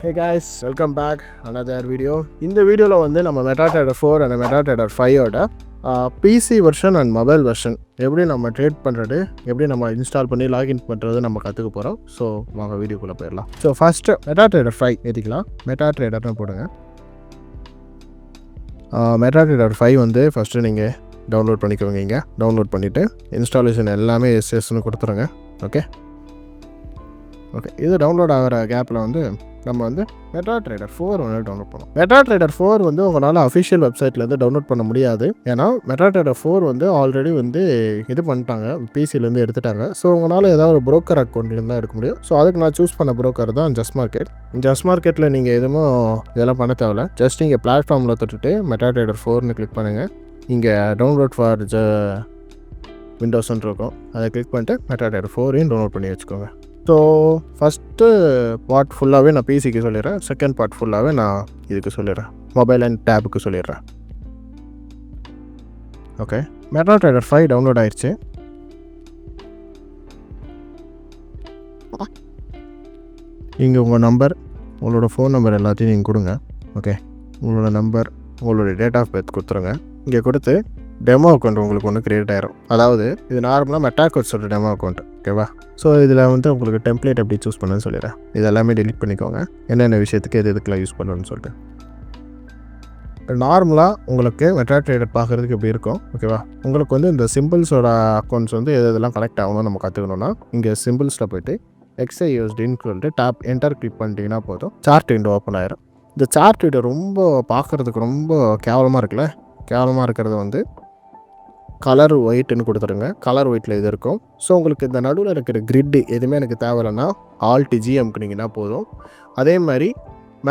Hey guys, welcome back another video. இந்த வீடியோவில் வந்து நம்ம MetaTrader 4 and MetaTrader 5ஓட PC version and mobile version எப்படி நம்ம ட்ரேட் பண்ணுறது, எப்படி நம்ம இன்ஸ்டால் பண்ணி லாகின் பண்ணுறது நம்ம கற்றுக்க போகிறோம். ஸோ வாங்க வீடியோக்குள்ளே போயிடலாம். So first MetaTrader 5 ஏற்றிக்கலாம். MetaTraderனு போடுங்க. MetaTrader 5 வந்து ஃபஸ்ட்டு நீங்கள் டவுன்லோட் பண்ணிக்கோங்க. இங்கே டவுன்லோட் பண்ணிவிட்டு இன்ஸ்டாலேஷன் எல்லாமே எஸ்எஸ்ன்னு கொடுத்துருங்க. ஓகே, இது டவுன்லோட் ஆகிற கேப்பில் வந்து நம்ம வந்து MetaTrader 4 வந்து டவுன்லோட் பண்ணோம். MetaTrader 4 வந்து உங்களால் அஃபிஷியல் வெப்சைட்லேருந்து டவுன்லோட் பண்ண முடியாது. ஏன்னா MetaTrader 4 வந்து ஆல்ரெடி வந்து இது பண்ணிட்டாங்க, பிசிலேருந்து எடுத்துட்டாங்க. ஸோ உங்களால் ஏதாவது ஒரு ப்ரோக்கர் அக்கௌண்ட் இருந்தால் எடுக்க முடியும். ஸோ அதுக்கு நான் சூஸ் பண்ண ப்ரோக்கர் தான் ஜஸ்ட் மார்க்கெட். ஜஸ்ட் மார்க்கெட்டில் நீங்கள் எதுவும் இதெல்லாம் பண்ண தேவையில்ல. ஜஸ்ட் இங்கே பிளாட்ஃபார்மில் தொட்டுட்டு MetaTrader 4னு கிளிக் பண்ணுங்கள். இங்கே டவுன்லோட் ஃபார் விண்டோஸ்ன்னு இருக்கும், அதை கிளிக் பண்ணிட்டு MetaTrader 4ஐயும் டவுன்லோட் பண்ணி வச்சுக்கோங்க. ஸோ ஃபஸ்ட்டு பார்ட் ஃபுல்லாகவே நான் பிசிக்கு சொல்லிடுறேன். செகண்ட் பார்ட் ஃபுல்லாகவே நான் இதுக்கு சொல்லிடுறேன், மொபைல் அண்ட் டேபுக்கு சொல்லிடுறேன். ஓகே, MetaTrader 5 டவுன்லோட் ஆயிடுச்சு. இங்கே உங்கள் நம்பர், உங்களோட ஃபோன் நம்பர் எல்லாத்தையும் நீங்கள் கொடுங்க. ஓகே, உங்களோட நம்பர், உங்களோட டேட் ஆஃப் பர்த் கொடுத்துருங்க. இங்கே கொடுத்து டெமோ அக்கௌண்ட் உங்களுக்கு ஒன்று க்ரியேட் ஆகிரும். அதாவது இது நார்மலாக MetaTrader டெமோ அக்கௌண்ட். ஓகேவா? ஸோ இதில் வந்து உங்களுக்கு டெம்ப்ளேட் எப்படி சூஸ் பண்ணுன்னு சொல்லிடுறேன். இது எல்லாமே டெலிட் பண்ணிக்கோங்க, என்னென்ன விஷயத்துக்கு எதுக்கெல்லாம் யூஸ் பண்ணணும்னு சொல்லிட்டு. நார்மலாக உங்களுக்கு MetaTrader பார்க்குறதுக்கு எப்படி இருக்கும். ஓகேவா? உங்களுக்கு வந்து இந்த சிம்பிள்ஸோட அக்கௌண்ட்ஸ் வந்து எதெல்லாம் கனெக்ட் ஆகணும்னு நம்ம கற்றுக்கணும்னா இங்கே சிம்பிள்ஸில் போய்ட்டு XIUSDன்னு சொல்லிட்டு டேப் என்டர் கிளிக் பண்ணிட்டீங்கன்னா போதும், சார்ட் விண்டோ ஓப்பன் ஆயிரும். இந்த சார்ட் விண்டோ ரொம்ப பார்க்குறதுக்கு ரொம்ப கேவலமாக இருக்குல்ல. கேவலமாக இருக்கிறது வந்து கலர் ஒயிட்டுன்னு கொடுத்துருங்க. கலர் ஒயிட்டில் இது இருக்கும். ஸோ உங்களுக்கு இந்த நடுவில் இருக்கிற கிரிட்டு எதுவுமே எனக்கு தேவையில்லைன்னா Alt G அமுக்குனீங்கன்னா போதும். அதே மாதிரி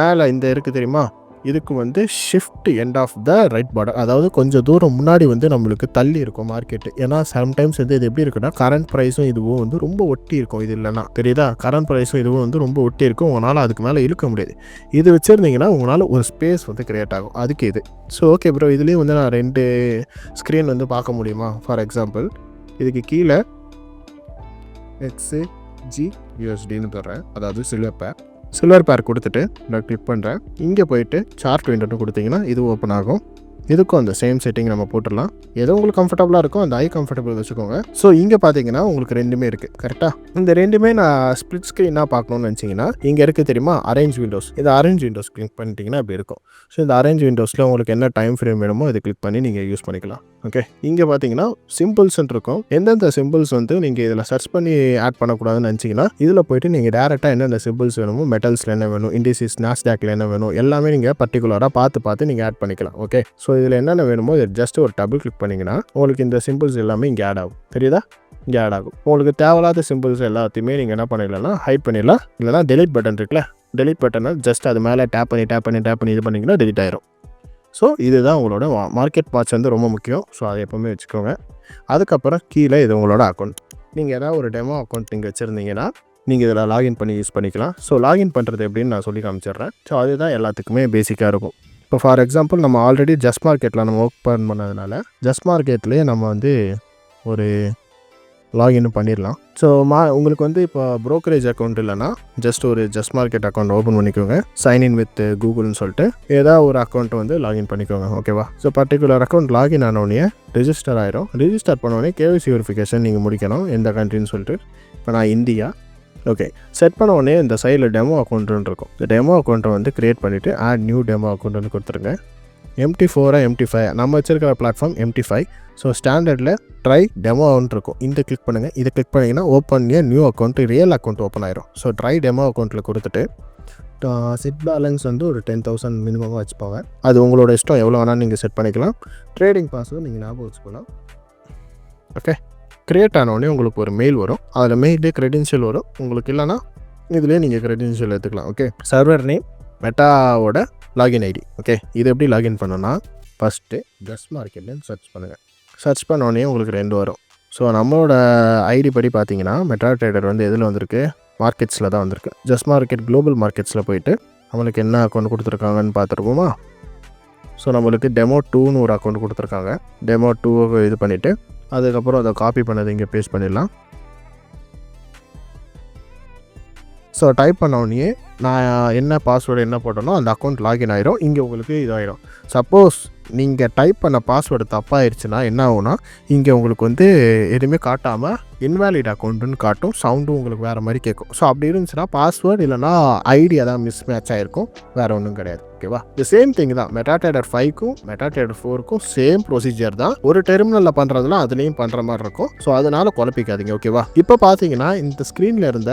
மேலே இந்த இருக்குது தெரியுமா, இதுக்கு வந்து shift end of the right border, அதாவது கொஞ்சம் தூரம் முன்னாடி வந்து நம்மளுக்கு தள்ளி இருக்கும் மார்க்கெட்டு. ஏன்னா சம்டைம்ஸ் வந்து இது எப்படி இருக்குன்னா கரண்ட் ப்ரைஸும் இதுவும் வந்து ரொம்ப ஒட்டி இருக்கும். இது இல்லைன்னா தெரியுதா, கரண்ட் ப்ரைஸும் இதுவும் வந்து ரொம்ப ஒட்டி இருக்கும். உங்களால் அதுக்கு மேலே இழுக்க முடியாது. இது வச்சுருந்தீங்கன்னா உங்களால் ஒரு ஸ்பேஸ் வந்து க்ரியேட் ஆகும், அதுக்கு இது. ஸோ ஓகே ப்ரோ, இதுலேயும் வந்து நான் 2 ஸ்க்ரீன் வந்து பார்க்க முடியுமா? ஃபார் எக்ஸாம்பிள் இதுக்கு கீழே XIUSDன்னு தர்றேன், அதாவது சில்வர் பேர் கொடுத்துட்டு நான் கிளிக் பண்ணுறேன். இங்கே போயிட்டு சார்ட் விண்டோன்னு கொடுத்தீங்கன்னா இது ஓப்பன் ஆகும். இதுக்கும் அந்த சேம் செட்டிங் நம்ம போட்டுடலாம். எதோ உங்களுக்கு கம்ஃபர்டபுளாக இருக்கும் அந்த கம்ஃபர்டபுள் வச்சுக்கோங்க. ஸோ இங்கே பார்த்தீங்கன்னா உங்களுக்கு ரெண்டுமே இருக்குது. கரெக்டாக இந்த ரெண்டுமே நான் ஸ்ப்ளிட் ஸ்க்ரீனாக பார்க்கணுன்னு நினச்சிங்கன்னா இங்கே இருக்குது தெரியுமா, அரேஞ்ச் விண்டோஸ். இந்த அரேஞ்ச் விண்டோஸ் கிளிக் பண்ணிட்டீங்கன்னா அப்படி இருக்கும். ஸோ இந்த அரேஞ்ச் விண்டோஸில் உங்களுக்கு என்ன டைம் ஃப்ரேம் வேணுமோ அதை கிளிக் பண்ணி நீங்கள் யூஸ் பண்ணிக்கலாம். ஓகே, இங்கே பார்த்தீங்கன்னா சிம்பிள்ஸ்ன்னு இருக்கும். எந்தெந்த சிம்பிள்ஸ் வந்து நீங்கள் இதில் சர்ச் பண்ணி ஆட் பண்ணக்கூடாதுன்னு நினச்சிங்கன்னா இதில் போய்ட்டு நீங்கள் டேரெக்டாக எந்தெந்த சிம்பிள்ஸ் வேணுமோ, மெட்டல்ஸில் என்ன வேணும், இண்டிசிஸ் நாஸ்டாக்ல என்ன வேணும், எல்லாமே நீங்கள் பர்டிகுலராக பார்த்து நீங்கள் ஆட் பண்ணிக்கலாம். ஓகே, ஸோ இதில் என்னென்ன வேணுமோ இது ஜஸ்ட் ஒரு டபுள் கிளிக் பண்ணிங்கன்னா உங்களுக்கு இந்த சிம்பிள்ஸ் எல்லாமே இங்கே ஆட் ஆகும். தெரியுதா, இங்கே ஆட் ஆகும். உங்களுக்கு தேவையில்லாத சிம்பிள்ஸ் எல்லாத்தையுமே நீங்கள் என்ன பண்ணிடலாம்னா ஹைட் பண்ணிடலாம். இல்லைனா டெலிட் பட்டன் இருக்குல்ல, டெலிட் பட்டனை ஜஸ்ட் அது மேலே டேப் பண்ணி இது பண்ணிங்கன்னா டெலிட் ஆயிரும். ஸோ இதுதான் உங்களோட மார்க்கெட் வாட்ச் வந்து ரொம்ப முக்கியம். ஸோ அதை எப்போவுமே வச்சுக்கோங்க. அதுக்கப்புறம் கீழே இது உங்களோட அக்கௌண்ட். நீங்கள் ஏதாவது ஒரு டெமோ அக்கௌண்ட் நீங்கள் வச்சுருந்தீங்கன்னா நீங்கள் இதில் லாகின் பண்ணி யூஸ் பண்ணிக்கலாம். ஸோ லாகின் பண்ணுறது எப்படின்னு நான் சொல்லி காமிச்சிடுறேன். ஸோ அதுதான் எல்லாத்துக்குமே பேசிக்காக இருக்கும். இப்போ ஃபார் எக்ஸாம்பிள் நம்ம ஆல்ரெடி ஜஸ்ட் மார்க்கெட்டில் நம்ம ஒர்க் பண்ணதுனால ஜஸ்ட் மார்க்கெட்லேயே நம்ம வந்து ஒரு லாகின் பண்ணிடலாம். ஸோ உங்களுக்கு வந்து இப்போ ப்ரோக்கரேஜ் அக்கௌண்ட் இல்லைனா ஜஸ்ட் ஒரு ஜஸ்ட் மார்க்கெட் அக்கௌண்ட் ஓப்பன் பண்ணிக்கோங்க. சைன்இன் வித் கூகுள்னு சொல்லிட்டு ஏதாவது ஒரு அக்கௌண்ட்டை வந்து லாகின் பண்ணிக்கோங்க. ஓகேவா? ஸோ பர்டிகுலர் அக்கௌண்ட் லாகின் ஆனோடனே ரிஜிஸ்டர் ஆயிரும். ரிஜிஸ்டர் பண்ணோடனே KYC வெரிஃபிகேஷன் நீங்கள் முடிக்கணும், எந்த கண்ட்ரின்னு சொல்லிட்டு. இப்போ நான் இந்தியா. ஓகே, செட் பண்ண உடனே இந்த சைடில் டெமோ அக்கௌண்ட்டுன்னு இருக்கும். இந்த டெமோ அக்கௌண்ட்டை வந்து க்ரியேட் பண்ணிவிட்டு ஆட் நியூ டெமோ அக்கௌண்ட்டுன்னு கொடுத்துருங்க. MT4 MT5 நம்ம வச்சிருக்கிற பிளாட்ஃபார்ம் MT5. ஸோ ஸ்டாண்டர்டில் ட்ரை டெமோன்னு இருக்கும். இந்த கிளிக் பண்ணுங்கள். இதை கிளிக் பண்ணிங்கன்னா open new account, real account open ஆயிரும். ஸோ ட்ரை டெமோ அக்கௌண்ட்டில் கொடுத்துட்டு செட் பேலன்ஸ் வந்து ஒரு 10,000 மினிமமாக வச்சுப்பாங்க. அது உங்களோட இஷ்டம், எவ்வளோ வேணாலும் நீங்கள் செட் பண்ணிக்கலாம். ட்ரேடிங் பாஸ்வேர்டு நீங்கள் ஞாபகம் வச்சுக்கலாம். ஓகே, க்ரியேட் ஆனோடனே உங்களுக்கு ஒரு மெயில் வரும். அதில் மெயிலே க்ரெடென்ஷியல் வரும். உங்களுக்கு இல்லைனா இதுலேயே நீங்கள் க்ரெடென்ஷியல் எடுத்துக்கலாம். ஓகே, சர்வர் நேம், மெட்டாவோட லாகின் ஐடி. ஓகே, இது எப்படி லாகின் பண்ணோன்னா ஃபஸ்ட்டு ஜஸ்ட் மார்க்கெட்லேருந்து சர்ச் பண்ணுங்கள். சர்ச் பண்ணோடனே உங்களுக்கு 2 வரும். ஸோ நம்மளோட ஐடி படி பார்த்தீங்கன்னா MetaTrader வந்து எதில் வந்திருக்கு, மார்க்கெட்ஸில் தான் வந்திருக்கு. ஜஸ்ட் மார்க்கெட் குளோபல் மார்க்கெட்ஸில் போயிட்டு நம்மளுக்கு என்ன அக்கௌண்ட் கொடுத்துருக்காங்கன்னு பார்த்துருப்போமா. ஸோ நம்மளுக்கு டெமோ 2ன்னு ஒரு அக்கௌண்ட் கொடுத்துருக்காங்க. டெமோ 2 இது பண்ணிவிட்டு அதுக்கப்புறம் அதை காப்பி பண்ணது இங்கே பேஸ்ட் பண்ணிடலாம். ஸோ டைப் பண்ணோடனே நான் என்ன பாஸ்வேர்டு என்ன போட்டனோ அந்த அக்கௌண்ட் லாகின் ஆயிரும். இங்கே உங்களுக்கு இதாயிரும். சப்போஸ் நீங்கள் டைப் பண்ண பாஸ்வேர்டு தப்பாயிருச்சுன்னா என்ன ஆகும்னா இங்கே உங்களுக்கு வந்து எதுவுமே காட்டாமல் இன்வேலிட் அக்கௌண்ட்டுன்னு காட்டும். சவுண்டும் உங்களுக்கு வேறு மாதிரி கேட்கும். ஸோ அப்படி இருந்துச்சுன்னா பாஸ்வேர்டு இல்லைனா ஐடி அதான் மிஸ் மேட்ச் ஆகிருக்கும், வேறு ஒன்றும் கிடையாது. ஓகேவா? இந்த சேம் திங் தான் MetaTrader 5க்கும் MetaTrader 4க்கும் சேம் ப்ரொசீஜர் தான். ஒரு டெர்மினலில் பண்ணுறதுலாம் அதுலேயும் பண்ணுற மாதிரி இருக்கும். ஸோ அதனால் குழப்பிக்காதீங்க. ஓகேவா? இப்போ பார்த்தீங்கன்னா இந்த ஸ்க்ரீனில் இருந்த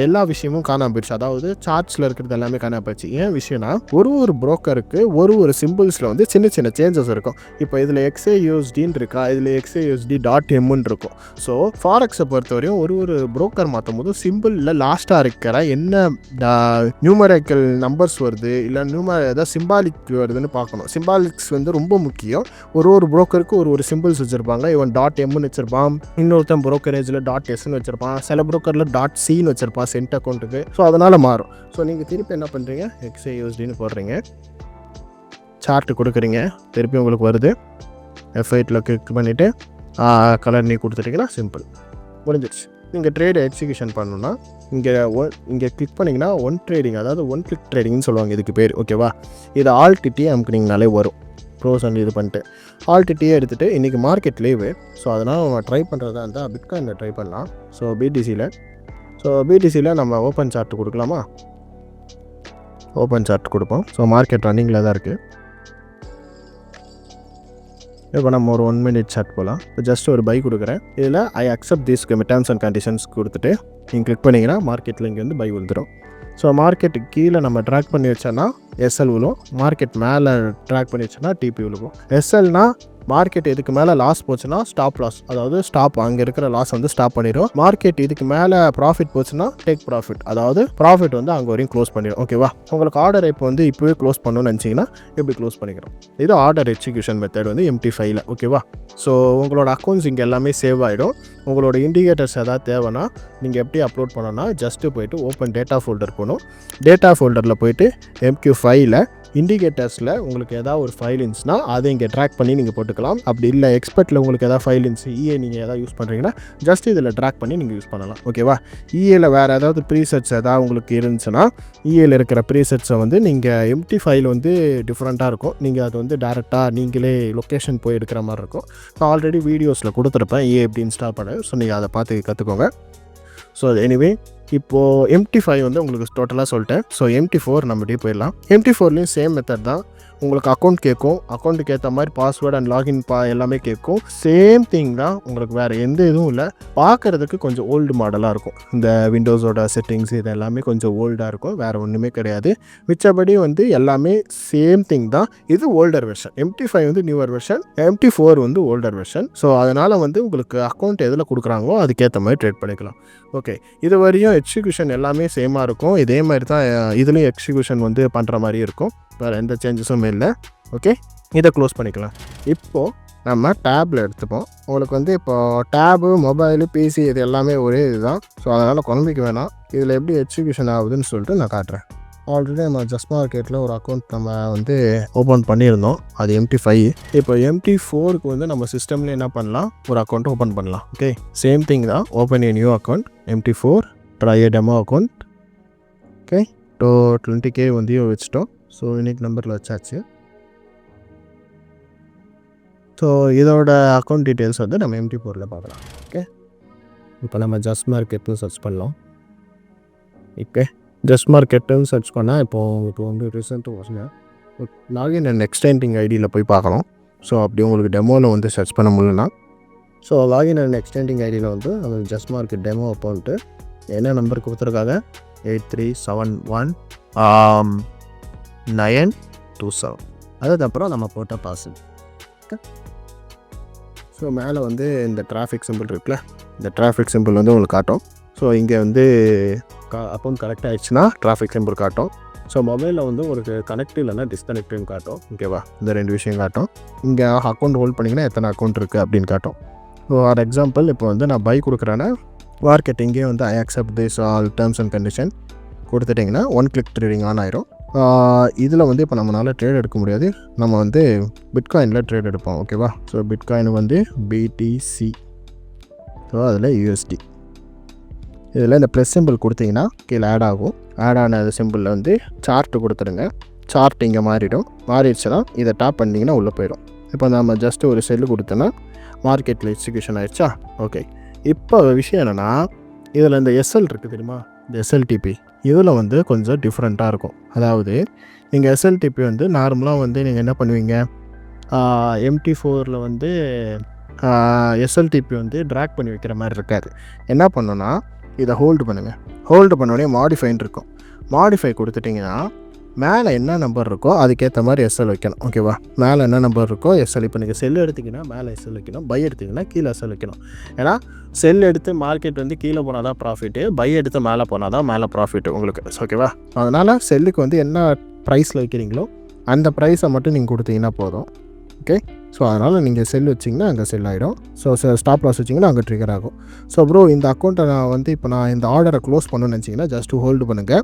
எல்லா விஷயமும் காணாமல் போயிடுச்சு. அதாவது சார்ட்ஸில் இருக்கிறது எல்லாமே காணாமல் போயிடுச்சு. ஏன் விஷயம்னா ஒரு புரோக்கருக்கு ஒரு சிம்பிள்ஸில் வந்து சின்ன சின்ன சேஞ்சஸ் இருக்கும். இப்போ இதில் XAUSDன்னு இருக்கா, இதில் XAUSD.Mன்னு இருக்கும். ஸோ ஃபாரெக்ஸை பொறுத்தவரையும் ஒரு புரோக்கர் மாற்றும் போது சிம்பிளில் லாஸ்ட்டாக இருக்கிற என்ன நியூமரிக்கல் நம்பர்ஸ் வருது இல்லை ஏதாவது சிம்பாலிக் வருதுன்னு பார்க்கணும். சிம்பாலிக்ஸ் வந்து ரொம்ப முக்கியம். ஒரு புரோக்கருக்கு ஒரு சிம்பிள்ஸ் வச்சுருப்பாங்க. இவன் .Mன்னு வச்சுருப்பான், இன்னொருத்தன் புரோக்கரேஜில் .Sன்னு வச்சுருப்பான், சில புரோக்கரில் .Cன்னு வச்சுருப்பான் சென்ட் அக்கௌண்ட்டுக்கு. ஸோ அதனால் மாறும். ஸோ நீங்கள் திருப்பி என்ன பண்ணுறீங்க, XAUSDன்னு போடுறீங்க, சார்ட்டு கொடுக்குறீங்க, திருப்பி உங்களுக்கு வருது. F8ல் கிளிக் பண்ணிவிட்டு கலர் நீ கொடுத்துட்டிங்கன்னா சிம்பிள் முடிஞ்சிடுச்சு. நீங்கள் ட்ரேடை எக்ஸிக்யூஷன் பண்ணணுன்னா இங்கே கிளிக் பண்ணிங்கன்னா ஒன் ட்ரேடிங், அதாவது ஒன் கிளிக் ட்ரேடிங்னு சொல்லுவாங்க இதுக்கு பேர். ஓகேவா? இது ஆல்டிட்டியே அமுக்குனிங்கனாலே வரும். ப்ரோஸ் அண்ட் இது பண்ணிட்டு ஆல்டிட்டியே எடுத்துகிட்டு இன்றைக்கி மார்க்கெட் லீவு. ஸோ அதனால் நம்ம ட்ரை பண்ணுறதா இருந்தால் பிட்காயினில் ட்ரை பண்ணலாம். ஸோ பிடிசியில் நம்ம ஓப்பன் சார்ட் கொடுக்கலாமா? ஓப்பன் சார்ட் கொடுப்போம். ஸோ மார்க்கெட் ரன்னிங்கில் தான் இருக்குது. இப்போ நம்ம ஒரு 1 மினிட் சார்ட் போகலாம். இப்போ ஜஸ்ட் ஒரு பை கொடுக்குறேன். இதில் I accept this terms and conditions கொடுத்துட்டு நீங்கள் கிளிக் பண்ணிங்கன்னா மார்க்கெட்டில் இங்கே வந்து பை வந்துடும். ஸோ மார்க்கெட்டுக்கு கீழே நம்ம ட்ராக் பண்ணி வச்சோன்னா எஸ்எல் விழும், மார்க்கெட் மேலே ட்ராக் பண்ணி வச்சோன்னா டிபி விழுகும். எஸ்எல்னா மார்க்கெட் இதுக்கு மேலே லாஸ் போச்சுன்னா ஸ்டாப் லாஸ், அதாவது ஸ்டாப் அங்கே இருக்கிற லாஸ் வந்து ஸ்டாப் பண்ணிடும். மார்க்கெட் இதுக்கு மேலே ப்ராஃபிட் போச்சுன்னா டேக் ப்ராஃபிட், அதாவது ப்ராஃபிட் வந்து அங்கே வரையும் க்ளோஸ் பண்ணிடும். ஓகேவா? உங்களுக்கு ஆர்டர் இப்போ வந்து இப்போவே க்ளோஸ் பண்ணணும்னு நினச்சிங்கன்னா எப்படி க்ளோஸ் பண்ணிக்கிறோம். இது ஆர்டர் எக்ஸிக்யூஷன் மெத்தட் வந்து MT5ல். ஓகேவா? ஸோ உங்களோட அக்கௌண்ட்ஸ் இங்கே எல்லாமே சேவ் ஆகிடும். உங்களோட இண்டிகேட்டர்ஸ் எதாவது தேவைன்னா நீங்கள் எப்படி அப்லோட் பண்ணோன்னா ஜஸ்ட்டு போய்ட்டு ஓப்பன் டேட்டா ஃபோல்டர் போகணும். டேட்டா ஃபோல்டரில் போய்ட்டு MQ5ல் இண்டிகேட்டர்ஸில் உங்களுக்கு ஏதாவது ஒரு ஃபைல் இருந்துச்சுன்னா அதை இங்கே ட்ராக் பண்ணி நீங்கள் போட்டுக்கலாம். அப்படி இல்லை எக்ஸ்பர்ட்டில் உங்களுக்கு எதாவது ஃபைல் இருந்துச்சு, நீங்கள் எதாவது யூஸ் பண்ணுறீங்கன்னா ஜஸ்ட் இதில் ட்ராக் பண்ணி நீங்கள் யூஸ் பண்ணலாம். ஓகேவா? இஏல வேறு ஏதாவது ப்ரீசெட்ஸ் எதாவது உங்களுக்கு இருந்துச்சுன்னா இஏல இருக்கிற ப்ரீசெட்ஸை வந்து நீங்கள் MT5 வந்து டிஃப்ரெண்ட்டாக இருக்கும். நீங்கள் அது வந்து டேரெக்டாக நீங்களே லொக்கேஷன் போய் எடுக்கிற மாதிரி இருக்கும். நான் ஆல்ரெடி வீடியோஸில் கொடுத்துருப்பேன் இஏ எப்படி இன்ஸ்டால் பண்ண. ஸோ நீங்கள் அதை பார்த்து கற்றுக்கோங்க. ஸோ எனிவே இப்போது MT5 வந்து உங்களுக்கு டோட்டலாக சொல்லிட்டேன். ஸோ MT4 நம்மகிட்டே போயிடலாம். MT4லேயும் சேம் மெத்தட் தான். உங்களுக்கு அக்கௌண்ட் கேட்கும், அக்கௌண்ட்டுக்கு ஏற்ற மாதிரி பாஸ்வேர்டு அண்ட் லாகின் எல்லாமே கேட்கும். சேம் திங் தான், உங்களுக்கு வேறு எந்த இதுவும் இல்லை. பார்க்குறதுக்கு கொஞ்சம் ஓல்டு மாடலாக இருக்கும். இந்த விண்டோஸோட செட்டிங்ஸ் இது எல்லாமே கொஞ்சம் ஓல்டாக இருக்கும், வேறு ஒன்றுமே கிடையாது. மிச்சபடி வந்து எல்லாமே சேம் திங் தான். இது ஓல்டர் வெர்ஷன். MT5 வந்து நியூவர் வெர்ஷன், MT4 வந்து ஓல்டர் வெர்ஷன். ஸோ அதனால் வந்து உங்களுக்கு அக்கௌண்ட் எதில் கொடுக்குறாங்களோ அதுக்கேற்ற மாதிரி ட்ரேட் பண்ணிக்கலாம். ஓகே, இது வரையும் எக்ஸிக்யூஷன் எல்லாமே சேமாக இருக்கும். இதே மாதிரி தான் இதுலேயும் எக்ஸிக்யூஷன் வந்து பண்ணுற மாதிரி இருக்கும். வேறு எந்த சேஞ்சஸும் இல்லை. ஓகே, இதை க்ளோஸ் பண்ணிக்கலாம். இப்போது நம்ம டேப்பில் எடுத்துப்போம். உங்களுக்கு வந்து இப்போது டேபு, மொபைலு, பிசி இது எல்லாமே ஒரே இதுதான். ஸோ அதனால் குழம்பிக்க வேணாம். இதில் எப்படி எக்ஸிக்யூஷன் ஆகுதுன்னு சொல்லிட்டு நான் காட்டுறேன். ஆல்ரெடி நம்ம ஜஸ்ட் மார்க்கெட்டில் ஒரு அக்கௌண்ட் நம்ம வந்து ஓப்பன் பண்ணியிருந்தோம், அது MT5. இப்போ MT4க்கு வந்து நம்ம சிஸ்டம்லேயே என்ன பண்ணலாம், ஒரு அக்கௌண்ட் ஓப்பன் பண்ணலாம். ஓகே, சேம் திங் தான். Open a new account MT4, try A demo account. Okay, 20K வந்து வச்சுட்டோம். ஸோ யூனிக் நம்பரில் வச்சாச்சு. ஸோ இதோட அக்கௌண்ட் டீட்டெயில்ஸ் வந்து நம்ம MT4ல் பார்க்கலாம். ஓகே, இப்போ நம்ம ஜஸ்ட் மார்க்கெட்னு சர்ச் பண்ணலாம். ஓகே, ஜஸ்ட் மார்க்கெட்டுன்னு சர்ச் பண்ணால் இப்போ வந்து ரிசல்ட்டு வரல. லாகின் அண்ட் எக்ஸ்டெண்டிங் ஐடியில் போய் பார்க்கலாம். ஸோ அப்படி உங்களுக்கு டெமோவில் வந்து சர்ச் பண்ண முடியலன்னா, ஸோ லாகின் அண்ட் எக்ஸ்டெண்டிங் ஐடியில் வந்து அது ஜஸ்ட் மார்க்கெட் டெமோ அக்கௌண்ட்டு என்ன நம்பர் கொடுத்துருக்காங்க, 8371 927. அதுக்கப்புறம் நம்ம போட்ட பாஸ்வேர்ட். ஓகே, ஸோ மேலே வந்து இந்த டிராஃபிக் சிம்பிள் இருக்குல்ல, இந்த டிராஃபிக் சிம்பிள் வந்து உங்களுக்கு காட்டும். ஸோ இங்கே வந்து அக்கௌண்ட் கனெக்ட் ஆகிடுச்சுன்னா டிராஃபிக் சிம்பிள் காட்டும். ஸோ மொபைலில் வந்து உங்களுக்கு கனெக்ட் இல்லைன்னா டிஸ்கனெக்ட்னு காட்டும். ஓகேவா? இந்த 2 விஷயம் காட்டும். இங்கே அக்கௌண்ட் ஹோல்ட் பண்ணிங்கன்னா எத்தனை அக்கௌண்ட் இருக்குது அப்படின்னு காட்டும். ஸோ ஃபார் எக்ஸாம்பிள் இப்போ வந்து நான் பை கொடுக்குறேன்னா மார்க்கெட் இங்கே வந்து I accept this all terms and condition கொடுத்துட்டிங்கன்னா ஒன் கிளிக் ட்ரேடிங் ஆன் ஆயிரும். இதில் வந்து இப்போ நம்மளால் ட்ரேட் எடுக்க முடியாது. நம்ம வந்து பிட்காயினில் ட்ரேட் எடுப்போம். ஓகேவா? ஸோ பிட்காயின் வந்து BTC, ஸோ அதில் USD. இதில் இந்த ப்ளஸ் சிம்பிள் கொடுத்தீங்கன்னா கீழே ஆட் ஆகும். ஆட் ஆன சிம்பிளில் வந்து சார்ட்டு கொடுத்துருங்க. சார்ட் இங்கே மாறிடுச்சுன்னா இதை டாப் பண்ணிங்கன்னா உள்ளே போயிடும். இப்போ நம்ம ஜஸ்ட்டு ஒரு செல்லு கொடுத்தோன்னா மார்க்கெட்டில் எக்ஸிக்யூஷன் ஆகிடுச்சா? ஓகே. இப்போ விஷயம் என்னென்னா, இதில் இந்த எஸ்எல் இருக்குது தெரியுமா, இந்த எஸ்எல்டிபி இதில் வந்து கொஞ்சம் டிஃப்ரெண்ட்டாக இருக்கும். அதாவது நீங்கள் எஸ்எல்டிபி வந்து நார்மலாக வந்து நீங்கள் என்ன பண்ணுவீங்க, MT4 வந்து எஸ்எல்டிபி வந்து ட்ராக் பண்ணி வைக்கிற மாதிரி இருக்காது. என்ன பண்ணணுன்னா, இதை ஹோல்டு பண்ணுங்கள். ஹோல்டு பண்ணோடனே மாடிஃபைன்னு இருக்கும். மாடிஃபை கொடுத்துட்டிங்கன்னா மேலே என்ன நம்பர் இருக்கோ அதுக்கேற்ற மாதிரி எஸ்எல் வைக்கணும். ஓகேவா? மேலே என்ன நம்பர் இருக்கோ எஸ்எல். இப்போ நீங்கள் செல் எடுத்திங்கன்னா மேலே எஸ்எல் வைக்கணும், பை எடுத்திங்கன்னா கீழே எஸ்எல் வைக்கணும். ஏன்னா செல் எடுத்து மார்க்கெட் வந்து கீழே போனால் தான் ப்ராஃபிட்டு, பை எடுத்து மேலே போனால் தான் மேலே ப்ராஃபிட்டு உங்களுக்கு. ஓகேவா? அதனால் செல்லுக்கு வந்து என்ன ப்ரைஸில் வைக்கிறீங்களோ அந்த ப்ரைஸை மட்டும் நீங்கள் கொடுத்தீங்கன்னா போதும். ஓகே. ஸோ அதனால் நீங்கள் செல் வச்சிங்கன்னா அங்கே செல் ஆகிடும். ஸோ ஸ்டாப் லாஸ் வச்சிங்கன்னா அங்கே ட்ரிகர் ஆகும். ஸோ ப்ரோ, இந்த அக்கௌண்ட்டை நான் வந்து இப்போ நான் இந்த ஆர்டரை க்ளோஸ் பண்ணணும்னு நினச்சிங்கன்னா ஜஸ்ட்டு ஹோல்டு பண்ணுங்கள்.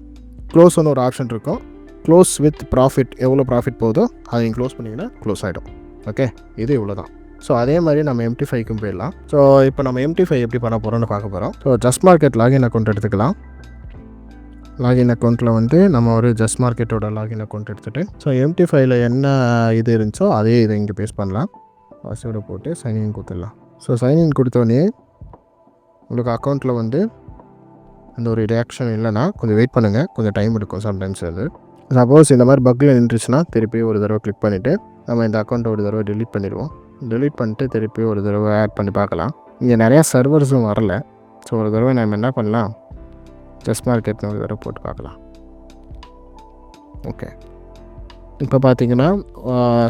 க்ளோஸ்னு ஒரு ஆப்ஷன் இருக்கும். க்ளோஸ் வித் ப்ராஃபிட், எவ்வளோ ப்ராஃபிட் போதோ அதை நீங்கள் க்ளோஸ் பண்ணிங்கன்னா க்ளோஸ் ஆகிடும். ஓகே, இது இவ்வளோ தான். ஸோ அதே மாதிரி நம்ம MT5க்கும் போயிடலாம். ஸோ இப்போ நம்ம MT5 எப்படி பண்ண போகிறோம்னு பார்க்க போகிறோம். So just market login account எடுத்துக்கலாம். லாகின் அக்கௌண்ட்டில் வந்து நம்ம ஒரு ஜஸ்ட் மார்க்கெட்டோட லாகின் அக்கௌண்ட் எடுத்துகிட்டு, ஸோ MT5ல என்ன இது இருந்துச்சோ அதே இதை இங்கே பேஸ்ட் பண்ணலாம். பாஸ்வேர்டை போட்டு சைன்இன் கொடுத்துடலாம். ஸோ சைன்இன் கொடுத்தோடனே உங்களுக்கு அக்கௌண்ட்டில் வந்து அந்த ஒரு ரியாக்ஷன் இல்லைன்னா கொஞ்சம் வெயிட் பண்ணுங்கள், கொஞ்சம் டைம் எடுக்கும் சம்டைம்ஸ். அது சப்போஸ் இந்த மாதிரி பக்கில் நின்றுச்சுன்னா திருப்பி ஒரு தடவை கிளிக் பண்ணிவிட்டு நம்ம இந்த அக்கௌண்ட்டை ஒரு தடவை டெலீட் பண்ணிடுவோம். டெலீட் பண்ணிட்டு திருப்பி ஒரு தடவை ஆட் பண்ணி பார்க்கலாம். இங்கே நிறையா சர்வர்ஸும் வரல. ஸோ ஒரு தடவை நம்ம என்ன பண்ணலாம், ஜஸ்ட் மார்க்கெட்னு ஒரு தடவை போட்டு பார்க்கலாம். ஓகே, இப்போ பார்த்தீங்கன்னா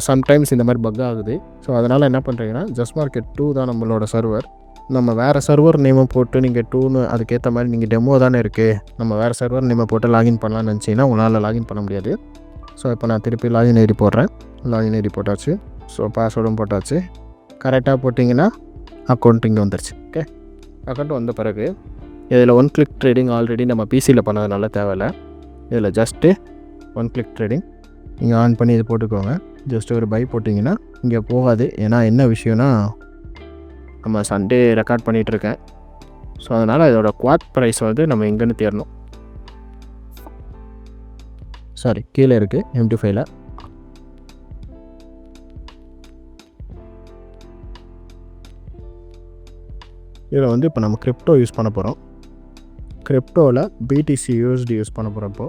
சம்டைம்ஸ் இந்த மாதிரி பக் ஆகுது. ஸோ அதனால் என்ன பண்ணுறீங்கன்னா, ஜஸ்ட் மார்க்கெட் 2 தான் நம்மளோட சர்வர். நம்ம வேறு சர்வர் நேமை போட்டு நீங்கள் 2ன்னு அதுக்கேற்ற மாதிரி நீங்கள் டெமோ தானே இருக்குது, நம்ம வேறு சர்வர் நேமை போட்டு லாகின் பண்ணலான்னு நினச்சிங்கன்னா உங்களால் லாகின் பண்ண முடியாது. ஸோ இப்போ நான் திருப்பி லாகின் ஐடி போடுறேன். லாகின் ஐடி போட்டாச்சு. ஸோ பாஸ்வேர்டும் போட்டாச்சு. கரெக்டாக போட்டிங்கன்னா அக்கௌண்ட் இங்கே வந்துருச்சு. ஓகே, அக்கௌண்ட் வந்த பிறகு இதில் 1 கிளிக் ட்ரேடிங் ஆல்ரெடி நம்ம பிசியில் பண்ணதுனால தேவையில்லை. இதில் ஜஸ்ட்டு 1 கிளிக் ட்ரேடிங் நீங்கள் ஆன் பண்ணி இது போட்டுக்கோங்க. ஜஸ்ட் ஒரு பை போட்டிங்கன்னா இங்கே போகாது. ஏன்னா என்ன விஷயம்னா, நம்ம சண்டே ரெக்கார்ட் பண்ணிகிட்ருக்கேன். ஸோ அதனால் இதோட குவாட் ப்ரைஸ் வந்து நம்ம எங்கேன்னு தேடணும். சாரி, கீழே இருக்குது MT5ல. இதில் வந்து இப்போ நம்ம கிரிப்டோ யூஸ் பண்ண போகிறோம். கிரிப்டோவில் BTC USD யூஸ் பண்ண போகிறப்போ,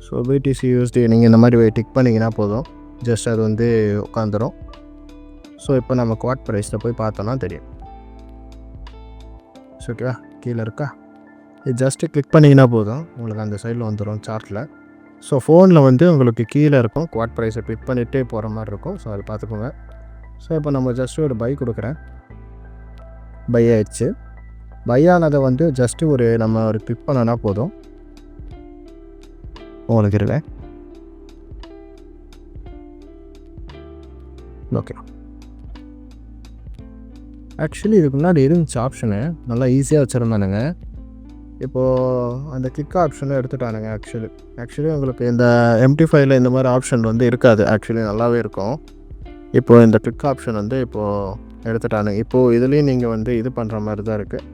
ஸோ BTC USD நீங்கள் இந்த மாதிரி டிக் பண்ணிங்கன்னா போதும், ஜஸ்ட் அது வந்து உட்காந்துரும். ஸோ இப்போ நம்ம குவாட் ப்ரைஸில் போய் பார்த்தோன்னா தெரியும். ஸோ ஓகேவா, கீழே இருக்கா, இது ஜஸ்ட்டு கிளிக் பண்ணிங்கன்னா போதும், உங்களுக்கு அந்த சைடில் வந்துடும் சார்ட்டில். ஸோ ஃபோனில் வந்து உங்களுக்கு கீழே இருக்கும், குவாட் ப்ரைஸை கிளிக் பண்ணிகிட்டே போகிற மாதிரி இருக்கும். ஸோ அதை பார்த்துக்கோங்க. ஸோ இப்போ நம்ம ஜஸ்ட்டு ஒரு பை கொடுக்குறேன். பை ஆயிடுச்சு. பை ஆனதை வந்து ஜஸ்ட்டு நம்ம ஒரு கிளிக் பண்ணனா போதும் உங்களுக்கு இருக்கேன். ஓகே, ஆக்சுவலி இதுக்கு முன்னாடி இருந்துச்சு ஆப்ஷனு, நல்லா ஈஸியாக வச்சுருந்தானுங்க. இப்போது அந்த கிளிக் ஆப்ஷனும் எடுத்துட்டானுங்க. ஆக்சுவலி உங்களுக்கு இந்த MT5ல இந்த மாதிரி ஆப்ஷன் வந்து இருக்காது. ஆக்சுவலி நல்லாவே இருக்கும். இப்போது இந்த கிளிக் ஆப்ஷன் வந்து இப்போது எடுத்துட்டானுங்க. இப்போது இதுலேயும் நீங்கள் வந்து இது பண்ணுற மாதிரி தான் இருக்குது.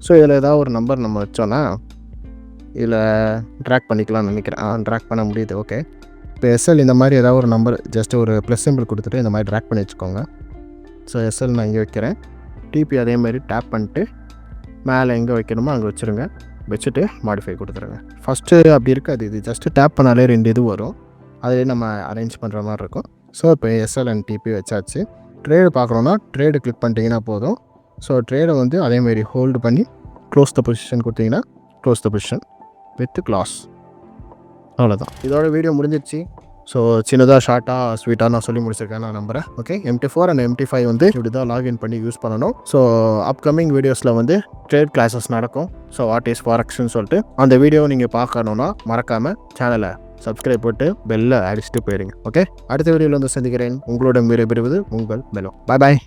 ஸோ இதில் ஏதாவது ஒரு நம்பர் நம்ம வச்சோன்னா இதில் ட்ராக் பண்ணிக்கலாம்னு நினைக்கிறேன். ட்ராக் பண்ண முடியுது. ஓகே, இப்போ எஸ்எல் இந்த மாதிரி ஏதாவது ஒரு நம்பர் ஜஸ்ட் ஒரு ப்ளஸ் சிம்பிள் கொடுத்துட்டு இந்த மாதிரி ட்ராக் பண்ணி வச்சுக்கோங்க. ஸோ எஸ்எல் நான் இங்கே வைக்கிறேன். டிபி அதேமாதிரி டேப் பண்ணிட்டு மேலே எங்கே வைக்கணுமோ அங்கே வச்சுருங்க. வச்சுட்டு மாடிஃபை கொடுத்துருங்க. ஃபஸ்ட்டு அப்படி இருக்காது, இது ஜஸ்ட்டு டேப் பண்ணாலே 2 இது வரும், அதிலே நம்ம அரேஞ்ச் பண்ணுற மாதிரி இருக்கும். ஸோ இப்போ எஸ்எல் அண்ட் டிபி வச்சாச்சு. ட்ரேடு பார்க்குறோன்னா ட்ரேடு கிளிக் பண்ணிட்டீங்கன்னா போதும். ஸோ ட்ரேடை வந்து அதேமாரி ஹோல்டு பண்ணி க்ளோஸ் த பொசிஷன் கொடுத்தீங்கன்னா close the position with class. அவ்வளோதான், இதோட வீடியோ முடிஞ்சிடுச்சு. ஸோ சின்னதாக ஷார்ட்டாக ஸ்வீட்டாக நான் சொல்லி முடிச்சிருக்கேன் நான் நம்புகிறேன். ஓகே, MT4 அண்ட் MT5 வந்து இப்படி தான் லாகின் பண்ணி யூஸ் பண்ணணும். ஸோ அப்கமிங் வீடியோஸில் வந்து ட்ரேட் கிளாஸஸ் நடக்கும். ஸோ வாட் இஸ் ஃபாரெக்ஸ்னு சொல்லிட்டு அந்த வீடியோ நீங்கள் பார்க்கணுன்னா மறக்காமல் சேனலை சப்ஸ்கிரைப் போட்டு பெல்லை அடிச்சுட்டு போயிடுங்க. ஓகே, அடுத்த வீடியோவில் வந்து சந்திக்கிறேன். உங்களோட விடைபெறுவது உங்கள் பெலோ. பாய் பாய்.